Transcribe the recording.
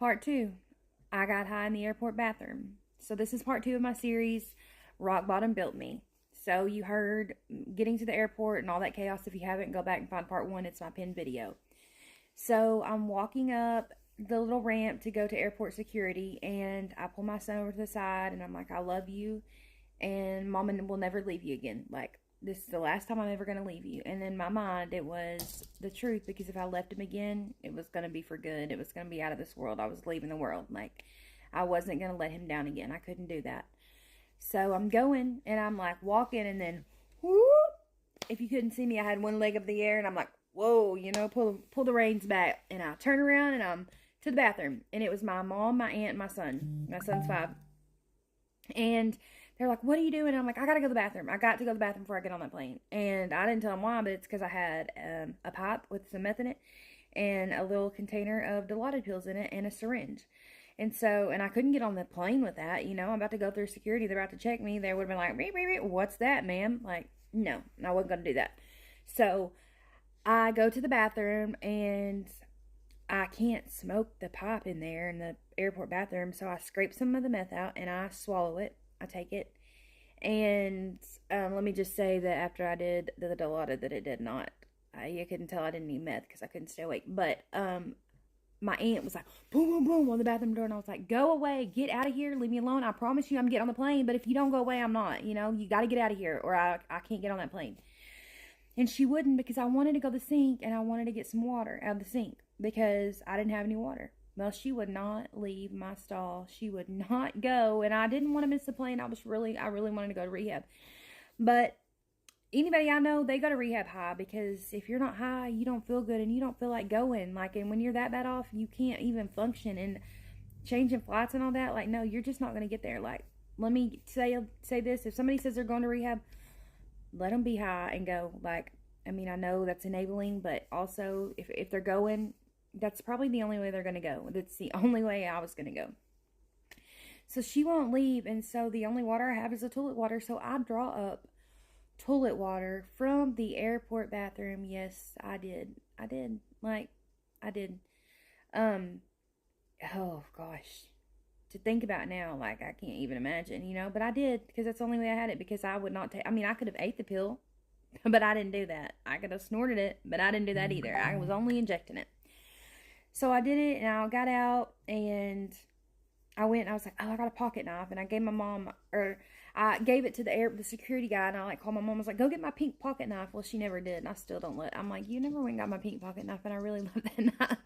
Part 2. I got high in the airport bathroom. So this is part 2 of my series, Rock Bottom Built Me. So you heard getting to the airport and all that chaos. If you haven't, go back and find part 1. It's my pinned video. So I'm walking up the little ramp to go to airport security, and I pull my son over to the side, and I'm like, I love you, and Mama will never leave you again. Like, this is the last time I'm ever going to leave you. And in my mind, it was the truth, because if I left him again, it was going to be for good. It was going to be out of this world. I was leaving the world. Like, I wasn't going to let him down again. I couldn't do that. So I'm going, and I'm like walking, and then, whoop, if you couldn't see me, I had one leg up in the air, and I'm like, whoa, you know, pull the reins back. And I turn around, and I'm to the bathroom. And it was my mom, my aunt, and my son. My son's 5. And they're like, what are you doing? And I'm like, I gotta go to the bathroom. I got to go to the bathroom before I get on that plane. And I didn't tell them why, but it's because I had a pipe with some meth in it, and a little container of Dilaudid pills in it, and a syringe. And so, and I couldn't get on the plane with that, you know. I'm about to go through security. They're about to check me. They would have been like, beep, beep, beep. What's that, ma'am? Like, no, I wasn't going to do that. So I go to the bathroom, and I can't smoke the pipe in there in the airport bathroom. So I scrape some of the meth out, and I swallow it. I take it. And let me just say that after I did the Dilaudid, that it did not. You couldn't tell I didn't eat meth because I couldn't stay awake. But my aunt was like, boom, boom, boom, on the bathroom door. And I was like, go away. Get out of here. Leave me alone. I promise you I'm getting on the plane. But if you don't go away, I'm not. You know, you got to get out of here, or I can't get on that plane. And she wouldn't, because I wanted to go to the sink, and I wanted to get some water out of the sink because I didn't have any water. Well, she would not leave my stall. She would not go. And I didn't want to miss the plane. I really wanted to go to rehab. But anybody I know, they go to rehab high, because if you're not high, you don't feel good, and you don't feel like going. Like, and when you're that bad off, you can't even function. And changing flights and all that, like, no, you're just not going to get there. Like, let me say this. If somebody says they're going to rehab, let them be high and go. Like, I mean, I know that's enabling, but also if they're going, that's probably the only way they're going to go. That's the only way I was going to go. So she won't leave, and so the only water I have is the toilet water. So I draw up toilet water from the airport bathroom. Yes, I did. Like, I did. Oh gosh. To think about now, like, I can't even imagine, you know. But I did, because that's the only way I had it, because I would not take, I mean, I could have ate the pill, but I didn't do that. I could have snorted it, but I didn't do that either. I was only injecting it. So I did it, and I got out, and I went, and I was like, oh, I got a pocket knife. And I gave my mom, or I gave it to the security guy, and I like called my mom. I was like, go get my pink pocket knife. Well, she never did, and I still don't I'm like, you never went and got my pink pocket knife, and I really love that knife.